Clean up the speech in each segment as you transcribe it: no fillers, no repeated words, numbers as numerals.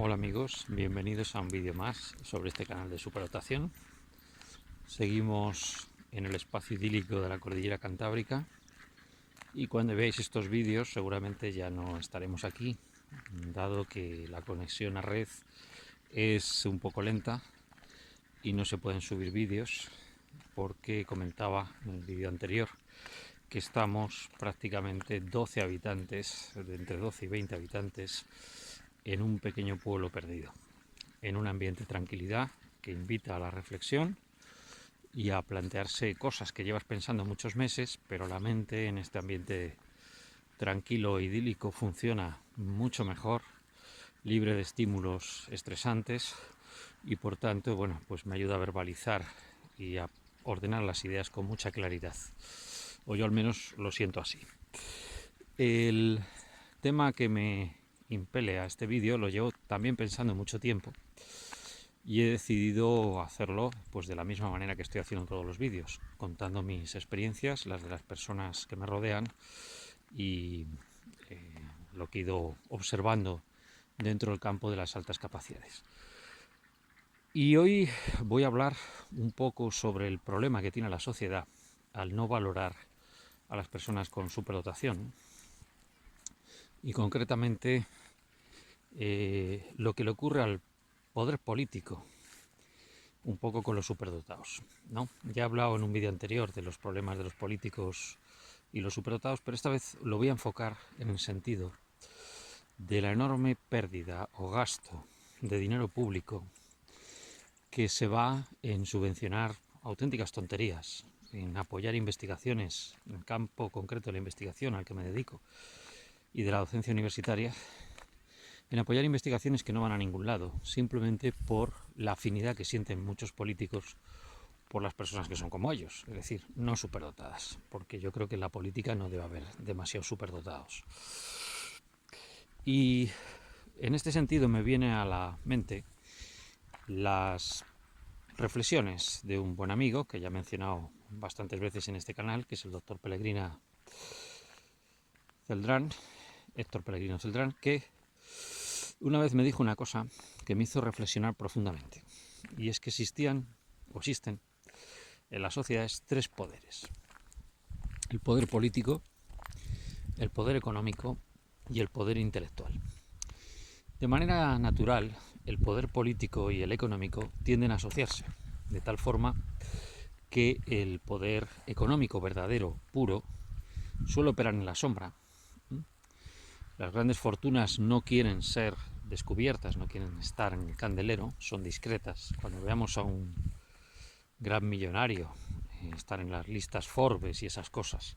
Hola amigos, bienvenidos a un vídeo más sobre este canal de superdotación. Seguimos en el espacio idílico de la cordillera cantábrica y cuando veáis estos vídeos seguramente ya no estaremos aquí, dado que la conexión a red es un poco lenta y no se pueden subir vídeos, porque comentaba en el vídeo anterior que estamos prácticamente 12 habitantes, de entre 12 y 20 habitantes, en un pequeño pueblo perdido, en un ambiente de tranquilidad que invita a la reflexión y a plantearse cosas que llevas pensando muchos meses, pero la mente en este ambiente tranquilo e idílico funciona mucho mejor, libre de estímulos estresantes y por tanto, bueno, pues me ayuda a verbalizar y a ordenar las ideas con mucha claridad. O yo al menos lo siento así. El tema que me impele a este vídeo lo llevo también pensando mucho tiempo y he decidido hacerlo pues de la misma manera que estoy haciendo todos los vídeos, contando mis experiencias, las de las personas que me rodean y lo que he ido observando dentro del campo de las altas capacidades. Y hoy voy a hablar un poco sobre el problema que tiene la sociedad al no valorar a las personas con superdotación y concretamente lo que le ocurre al poder político un poco con los superdotados, ¿no? Ya he hablado en un vídeo anterior de los problemas de los políticos y los superdotados, pero esta vez lo voy a enfocar en el sentido de la enorme pérdida o gasto de dinero público que se va en subvencionar auténticas tonterías, en apoyar investigaciones en el campo concreto de la investigación al que me dedico y de la docencia universitaria, en apoyar investigaciones que no van a ningún lado, simplemente por la afinidad que sienten muchos políticos por las personas que son como ellos, es decir, no superdotadas, porque yo creo que en la política no debe haber demasiados superdotados. Y en este sentido me viene a la mente las reflexiones de un buen amigo que ya he mencionado bastantes veces en este canal, que es el doctor Pellegrina Celdrán, Héctor Pellegrino Celdrán, que una vez me dijo una cosa que me hizo reflexionar profundamente, y es que existían o existen en las sociedades tres poderes: el poder político, el poder económico y el poder intelectual. De manera natural, el poder político y el económico tienden a asociarse, de tal forma que el poder económico verdadero, puro, suele operar en la sombra. Las grandes fortunas no quieren ser descubiertas, no quieren estar en el candelero, son discretas. Cuando veamos a un gran millonario estar en las listas Forbes y esas cosas,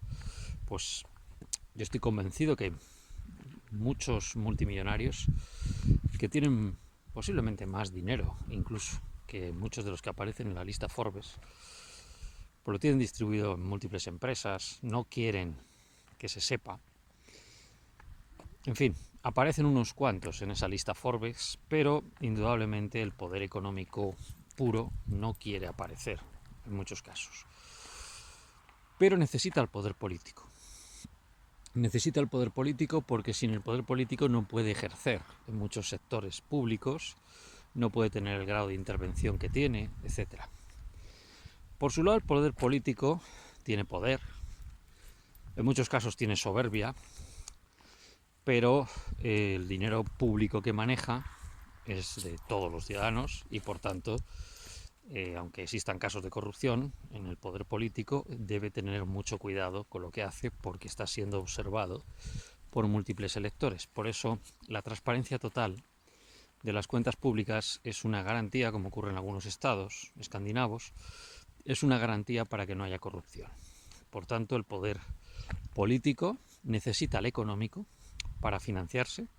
pues yo estoy convencido que muchos multimillonarios que tienen posiblemente más dinero incluso que muchos de los que aparecen en la lista Forbes, pues lo tienen distribuido en múltiples empresas, no quieren que se sepa. En fin, aparecen unos cuantos en esa lista Forbes, pero indudablemente el poder económico puro no quiere aparecer en muchos casos. Pero necesita el poder político. Necesita el poder político porque sin el poder político no puede ejercer en muchos sectores públicos, no puede tener el grado de intervención que tiene, etc. Por su lado, el poder político tiene poder, en muchos casos tiene soberbia, pero el dinero público que maneja es de todos los ciudadanos y por tanto, aunque existan casos de corrupción en el poder político, debe tener mucho cuidado con lo que hace porque está siendo observado por múltiples electores. Por eso la transparencia total de las cuentas públicas es una garantía, como ocurre en algunos estados escandinavos, es una garantía para que no haya corrupción. Por tanto, el poder político necesita el económico para financiarse,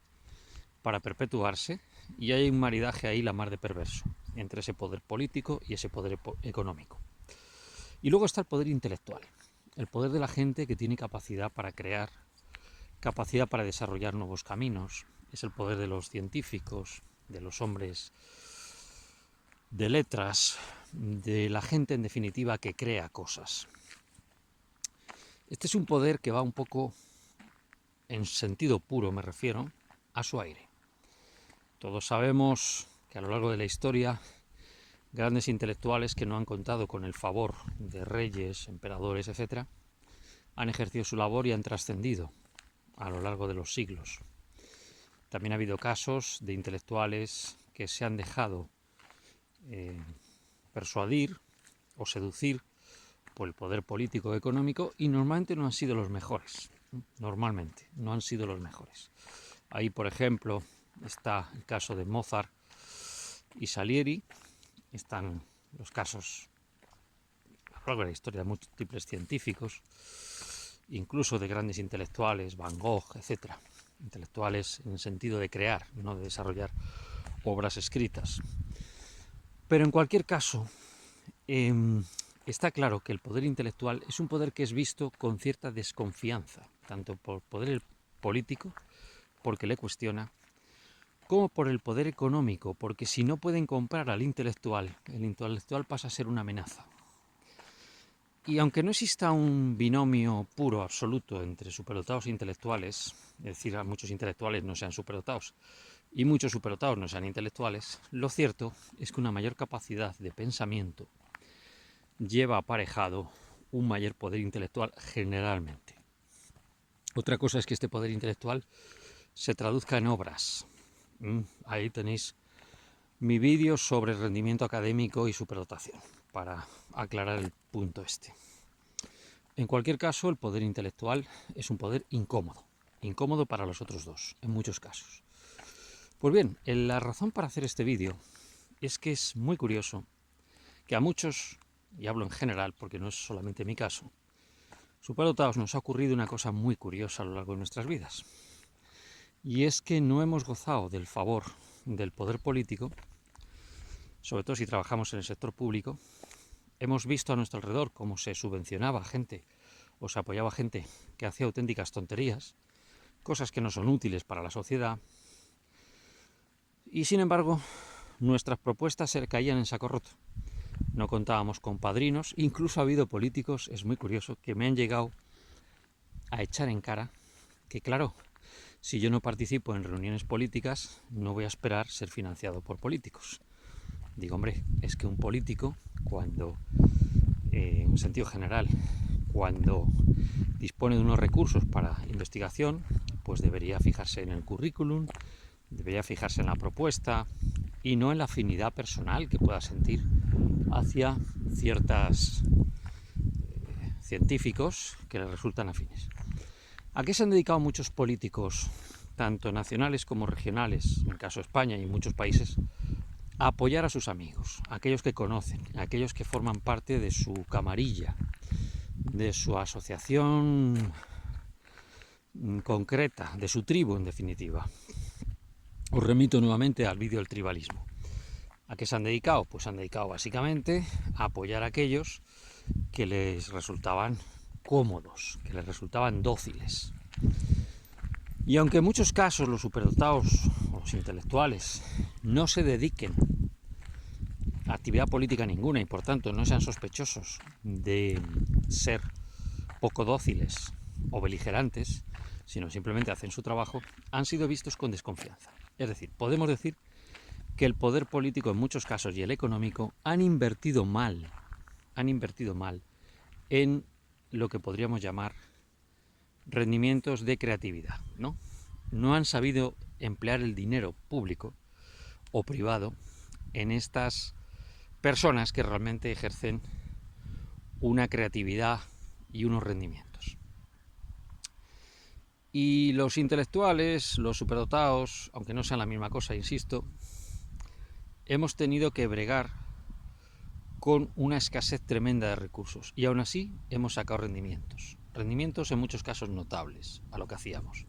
para perpetuarse, y hay un maridaje ahí la mar de perverso entre ese poder político y ese poder económico. Y luego está el poder intelectual, el poder de la gente que tiene capacidad para crear, capacidad para desarrollar nuevos caminos, es el poder de los científicos, de los hombres de letras, de la gente en definitiva que crea cosas. Este es un poder que va un poco, en sentido puro me refiero, a su aire. Todos sabemos que a lo largo de la historia, grandes intelectuales que no han contado con el favor de reyes, emperadores, etc., han ejercido su labor y han trascendido a lo largo de los siglos. También ha habido casos de intelectuales que se han dejado persuadir o seducir por el poder político o económico y normalmente no han sido los mejores. Normalmente no han sido los mejores. Ahí, por ejemplo, está el caso de Mozart y Salieri. Están los casos a lo largo de la historia de múltiples científicos, incluso de grandes intelectuales, Van Gogh, etc. Intelectuales en el sentido de crear, no de desarrollar obras escritas. Pero en cualquier caso, está claro que el poder intelectual es un poder que es visto con cierta desconfianza, tanto por el poder político, porque le cuestiona, como por el poder económico, porque si no pueden comprar al intelectual, el intelectual pasa a ser una amenaza. Y aunque no exista un binomio puro, absoluto, entre superdotados e intelectuales, es decir, muchos intelectuales no sean superdotados y muchos superdotados no sean intelectuales, lo cierto es que una mayor capacidad de pensamiento lleva aparejado un mayor poder intelectual generalmente. Otra cosa es que este poder intelectual se traduzca en obras. Ahí tenéis mi vídeo sobre rendimiento académico y superdotación, para aclarar el punto este. En cualquier caso, el poder intelectual es un poder incómodo para los otros dos, en muchos casos. Pues bien, la razón para hacer este vídeo es que es muy curioso que a muchos, y hablo en general porque no es solamente mi caso, superdotados nos ha ocurrido una cosa muy curiosa a lo largo de nuestras vidas. Y es que no hemos gozado del favor del poder político, sobre todo si trabajamos en el sector público. Hemos visto a nuestro alrededor cómo se subvencionaba gente o se apoyaba gente que hacía auténticas tonterías, cosas que no son útiles para la sociedad. Y sin embargo, nuestras propuestas se caían en saco roto. No contábamos con padrinos, incluso ha habido políticos, es muy curioso, que me han llegado a echar en cara que, claro, si yo no participo en reuniones políticas, no voy a esperar ser financiado por políticos. Digo, hombre, es que un político, cuando, en sentido general, cuando dispone de unos recursos para investigación, pues debería fijarse en el currículum, debería fijarse en la propuesta y no en la afinidad personal que pueda sentir hacia ciertos científicos que le resultan afines. ¿A qué se han dedicado muchos políticos, tanto nacionales como regionales, en el caso de España y en muchos países, a apoyar a sus amigos, a aquellos que conocen, a aquellos que forman parte de su camarilla, de su asociación concreta, de su tribu en definitiva? Os remito nuevamente al vídeo del tribalismo. ¿A qué se han dedicado? Pues se han dedicado básicamente a apoyar a aquellos que les resultaban cómodos, que les resultaban dóciles. Y aunque en muchos casos los superdotados o los intelectuales no se dediquen a actividad política ninguna y por tanto no sean sospechosos de ser poco dóciles o beligerantes, sino simplemente hacen su trabajo, han sido vistos con desconfianza. Es decir, podemos decir que el poder político en muchos casos y el económico han invertido mal en lo que podríamos llamar rendimientos de creatividad, ¿no? No han sabido emplear el dinero público o privado en estas personas que realmente ejercen una creatividad y unos rendimientos. Y los intelectuales, los superdotados, aunque no sean la misma cosa, insisto, hemos tenido que bregar con una escasez tremenda de recursos y aún así hemos sacado rendimientos en muchos casos notables a lo que hacíamos.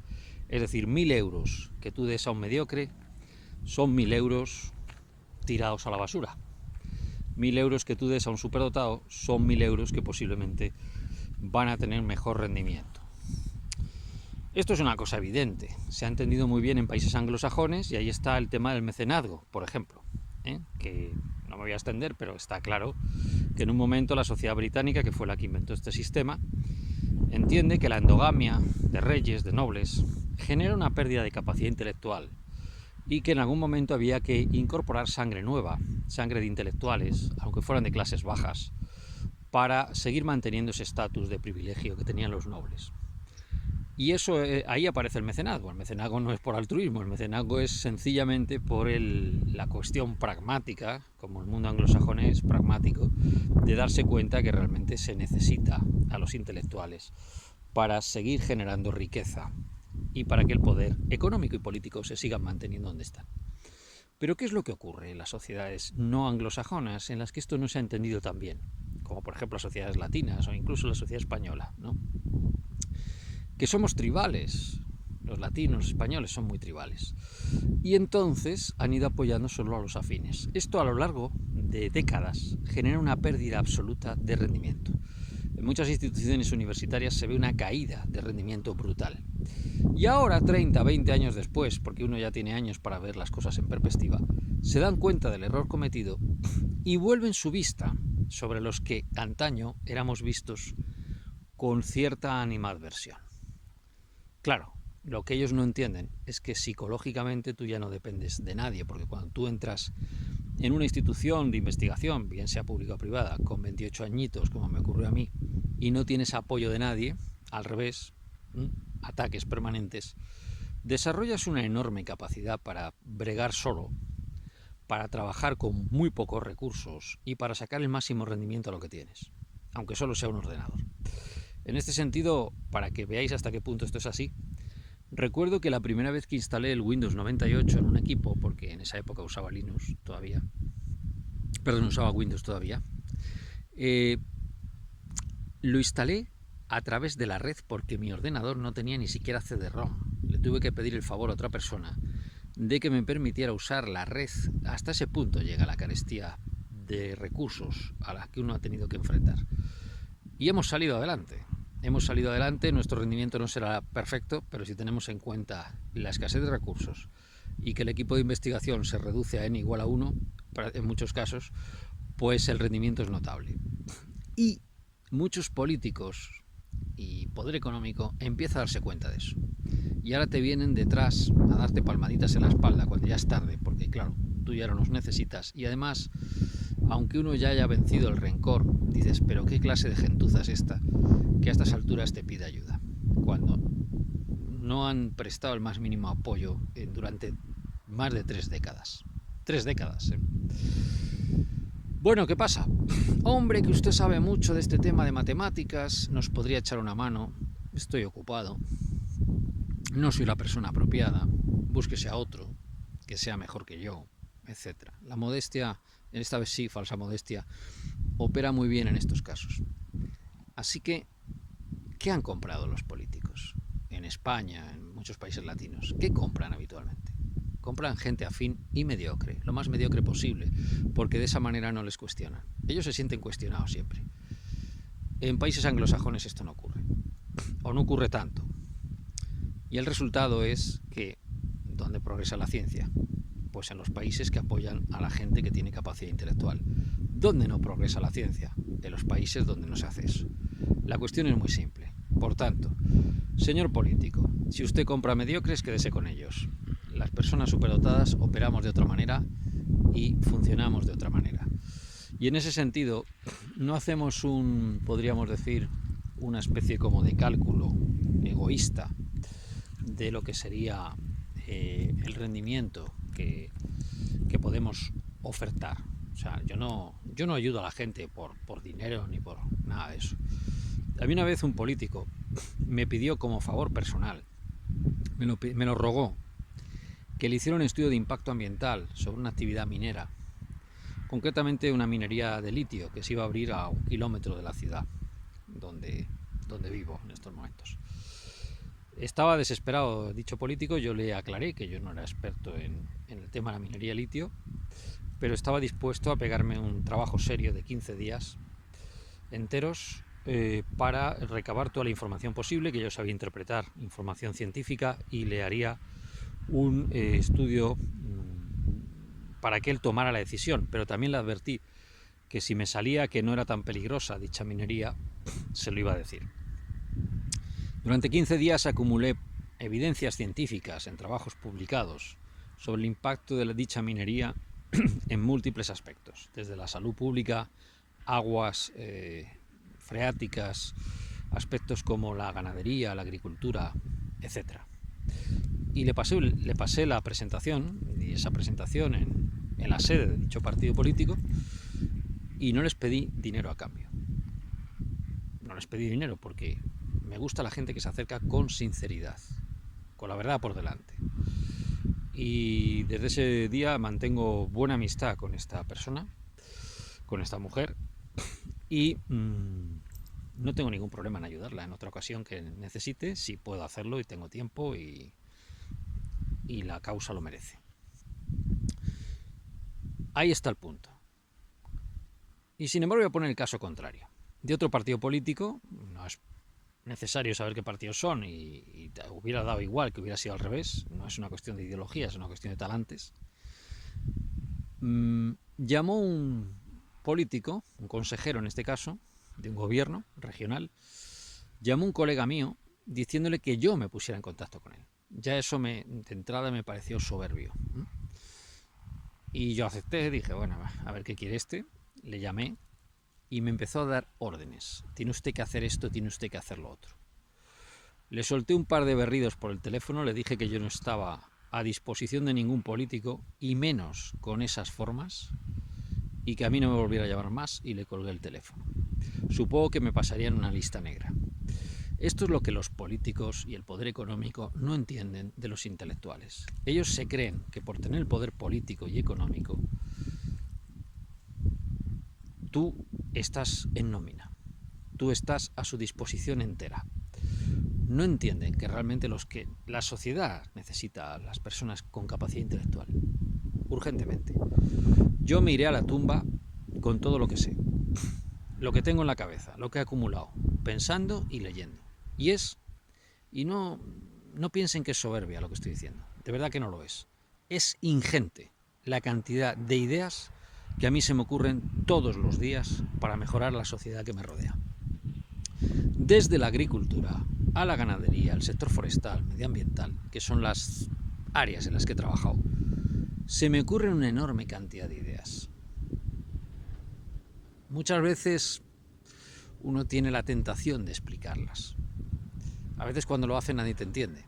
Es decir, 1.000 euros que tú des a un mediocre son 1.000 euros tirados a la basura. 1.000 euros que tú des a un superdotado son 1.000 euros que posiblemente van a tener mejor rendimiento. Esto es una cosa evidente, se ha entendido muy bien en países anglosajones y ahí está el tema del mecenazgo, por ejemplo, que no me voy a extender, pero está claro que en un momento la sociedad británica, que fue la que inventó este sistema, entiende que la endogamia de reyes, de nobles, genera una pérdida de capacidad intelectual y que en algún momento había que incorporar sangre nueva, sangre de intelectuales, aunque fueran de clases bajas, para seguir manteniendo ese estatus de privilegio que tenían los nobles. Y eso, ahí aparece el mecenazgo. El mecenazgo no es por altruismo, el mecenazgo es sencillamente por la cuestión pragmática, como el mundo anglosajón es pragmático, de darse cuenta que realmente se necesita a los intelectuales para seguir generando riqueza y para que el poder económico y político se sigan manteniendo donde están. Pero ¿qué es lo que ocurre en las sociedades no anglosajonas en las que esto no se ha entendido tan bien? Como por ejemplo las sociedades latinas o incluso la sociedad española, ¿no? Que somos tribales, los latinos, los españoles son muy tribales, y entonces han ido apoyando solo a los afines. Esto a lo largo de décadas genera una pérdida absoluta de rendimiento. En muchas instituciones universitarias se ve una caída de rendimiento brutal. Y ahora, 30, 20 años después, porque uno ya tiene años para ver las cosas en perspectiva, se dan cuenta del error cometido y vuelven su vista sobre los que antaño éramos vistos con cierta animadversión. Claro, lo que ellos no entienden es que psicológicamente tú ya no dependes de nadie, porque cuando tú entras en una institución de investigación, bien sea pública o privada, con 28 añitos, como me ocurrió a mí, y no tienes apoyo de nadie, al revés, ataques permanentes, desarrollas una enorme capacidad para bregar solo, para trabajar con muy pocos recursos y para sacar el máximo rendimiento a lo que tienes, aunque solo sea un ordenador. En este sentido, para que veáis hasta qué punto esto es así, recuerdo que la primera vez que instalé el Windows 98 en un equipo, porque en esa época usaba Linux todavía, usaba Windows todavía, lo instalé a través de la red porque mi ordenador no tenía ni siquiera CD-ROM. Le tuve que pedir el favor a otra persona de que me permitiera usar la red. Hasta ese punto llega la carestía de recursos a la que uno ha tenido que enfrentar. Y hemos salido adelante. Nuestro rendimiento no será perfecto, pero si tenemos en cuenta la escasez de recursos y que el equipo de investigación se reduce a n igual a 1, en muchos casos, pues el rendimiento es notable. Y muchos políticos y poder económico empieza a darse cuenta de eso. Y ahora te vienen detrás a darte palmaditas en la espalda cuando ya es tarde, porque claro, tú ya no los necesitas. Y además, aunque uno ya haya vencido el rencor, dices, pero qué clase de gentuza es esta, que a estas alturas te pide ayuda, cuando no han prestado el más mínimo apoyo durante más de 3 décadas. 3 décadas, ¿eh? Bueno, ¿qué pasa? Hombre, que usted sabe mucho de este tema de matemáticas, nos podría echar una mano. Estoy ocupado, no soy la persona apropiada, búsquese a otro que sea mejor que yo, etc. La modestia, esta vez sí, falsa modestia, opera muy bien en estos casos. Así que, ¿qué han comprado los políticos? En España, en muchos países latinos, ¿qué compran habitualmente? Compran gente afín y mediocre, lo más mediocre posible, porque de esa manera no les cuestionan. Ellos se sienten cuestionados siempre. En países anglosajones esto no ocurre, o no ocurre tanto. Y el resultado es que, ¿dónde progresa la ciencia? Pues en los países que apoyan a la gente que tiene capacidad intelectual. ¿Dónde no progresa la ciencia? En los países donde no se hace eso. La cuestión es muy simple. Por tanto, señor político, si usted compra mediocres, quédese con ellos. Las personas superdotadas operamos de otra manera y funcionamos de otra manera. Y en ese sentido, no hacemos podríamos decir, una especie como de cálculo egoísta de lo que sería el rendimiento que podemos ofertar. O sea, yo no ayudo a la gente por dinero ni por nada de eso. A mí una vez un político me pidió como favor personal, me lo rogó, que le hiciera un estudio de impacto ambiental sobre una actividad minera, concretamente una minería de litio que se iba a abrir a 1 kilómetro de la ciudad donde vivo en estos momentos. Estaba desesperado dicho político, yo le aclaré que yo no era experto en el tema de la minería de litio, pero estaba dispuesto a pegarme un trabajo serio de 15 días enteros para recabar toda la información posible, que yo sabía interpretar información científica, y le haría un estudio para que él tomara la decisión, pero también le advertí que si me salía que no era tan peligrosa dicha minería, se lo iba a decir. Durante 15 días acumulé evidencias científicas en trabajos publicados sobre el impacto de dicha minería en múltiples aspectos, desde la salud pública, aguas freáticas, aspectos como la ganadería, la agricultura, etc. Y le pasé la presentación, y esa presentación en la sede de dicho partido político, y no les pedí dinero a cambio. No les pedí dinero porque me gusta la gente que se acerca con sinceridad, con la verdad por delante. Y desde ese día mantengo buena amistad con esta persona, con esta mujer, y no tengo ningún problema en ayudarla en otra ocasión que necesite, si puedo hacerlo y tengo tiempo y la causa lo merece. Ahí está el punto. Y sin embargo voy a poner el caso contrario. De otro partido político, no es necesario saber qué partidos son y te hubiera dado igual que hubiera sido al revés, no es una cuestión de ideología, es una cuestión de talantes. Llamó un político, un consejero en este caso, de un gobierno regional, llamó un colega mío diciéndole que yo me pusiera en contacto con él. Ya eso de entrada me pareció soberbio. Y yo acepté, dije, bueno, a ver qué quiere este. Le llamé y me empezó a dar órdenes. Tiene usted que hacer esto, tiene usted que hacer lo otro. Le solté un par de berridos por el teléfono, le dije que yo no estaba a disposición de ningún político, y menos con esas formas, y que a mí no me volviera a llamar más, y le colgué el teléfono. Supongo que me pasaría en una lista negra. Esto es lo que los políticos y el poder económico no entienden de los intelectuales. Ellos se creen que por tener el poder político y económico, tú estás en nómina, tú estás a su disposición entera. No entienden que realmente la sociedad necesita a las personas con capacidad intelectual, urgentemente. Yo me iré a la tumba con todo lo que sé, lo que tengo en la cabeza, lo que he acumulado, pensando y leyendo. Y no piensen que es soberbia lo que estoy diciendo, de verdad que no lo es. Es ingente la cantidad de ideas que a mí se me ocurren todos los días para mejorar la sociedad que me rodea. Desde la agricultura a la ganadería, al sector forestal, medioambiental, que son las áreas en las que he trabajado, se me ocurren una enorme cantidad de ideas. Muchas veces uno tiene la tentación de explicarlas. A veces cuando lo hace nadie te entiende,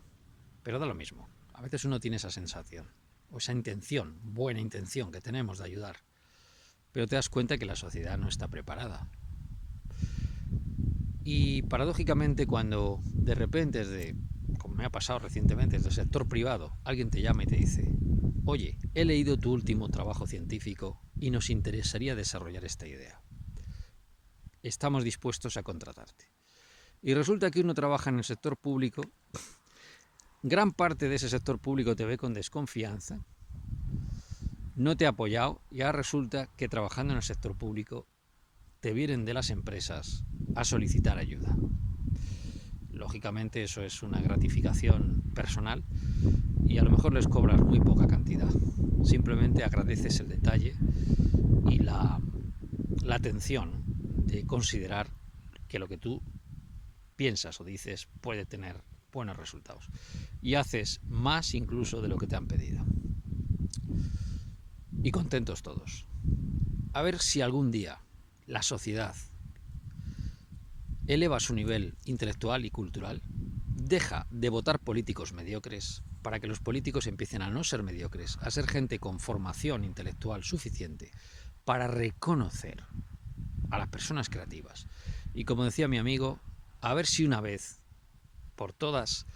pero da lo mismo. A veces uno tiene esa sensación, o esa intención, buena intención que tenemos de ayudar, pero te das cuenta que la sociedad no está preparada. Y paradójicamente, cuando de repente, como me ha pasado recientemente, desde el sector privado, alguien te llama y te dice: oye, he leído tu último trabajo científico y nos interesaría desarrollar esta idea. Estamos dispuestos a contratarte. Y resulta que uno trabaja en el sector público, gran parte de ese sector público te ve con desconfianza, no te ha apoyado, y ahora resulta que trabajando en el sector público te vienen de las empresas a solicitar ayuda. Lógicamente eso es una gratificación personal y a lo mejor les cobras muy poca cantidad. Simplemente agradeces el detalle y la atención de considerar que lo que tú piensas o dices puede tener buenos resultados. Y haces más incluso de lo que te han pedido. Y contentos todos. A ver si algún día la sociedad eleva su nivel intelectual y cultural, deja de votar políticos mediocres para que los políticos empiecen a no ser mediocres, a ser gente con formación intelectual suficiente para reconocer a las personas creativas. Y como decía mi amigo, a ver si una vez por todas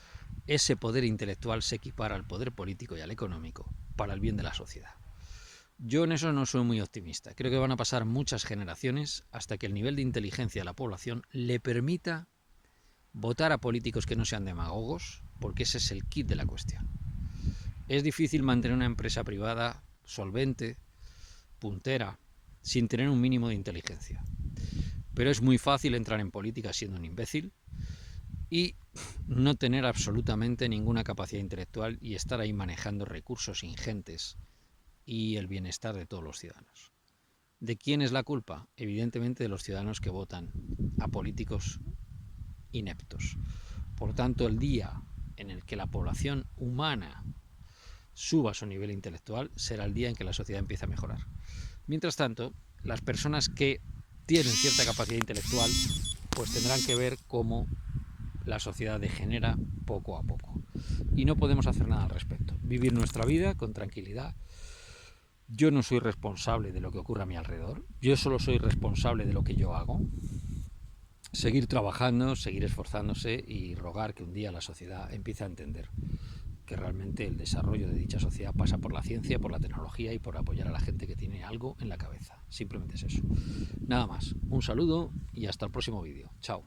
ese poder intelectual se equipara al poder político y al económico para el bien de la sociedad. Yo en eso no soy muy optimista. Creo que van a pasar muchas generaciones hasta que el nivel de inteligencia de la población le permita votar a políticos que no sean demagogos, porque ese es el kit de la cuestión. Es difícil mantener una empresa privada solvente, puntera, sin tener un mínimo de inteligencia. Pero es muy fácil entrar en política siendo un imbécil y no tener absolutamente ninguna capacidad intelectual y estar ahí manejando recursos ingentes y el bienestar de todos los ciudadanos. ¿De quién es la culpa? Evidentemente de los ciudadanos que votan a políticos ineptos. Por tanto, el día en el que la población humana suba su nivel intelectual, será el día en que la sociedad empiece a mejorar. Mientras tanto, las personas que tienen cierta capacidad intelectual, pues tendrán que ver cómo la sociedad degenera poco a poco. Y no podemos hacer nada al respecto. Vivir nuestra vida con tranquilidad. Yo no soy responsable de lo que ocurre a mi alrededor. Yo solo soy responsable de lo que yo hago. Seguir trabajando, seguir esforzándose y rogar que un día la sociedad empiece a entender que realmente el desarrollo de dicha sociedad pasa por la ciencia, por la tecnología y por apoyar a la gente que tiene algo en la cabeza. Simplemente es eso. Nada más. Un saludo y hasta el próximo vídeo. Chao.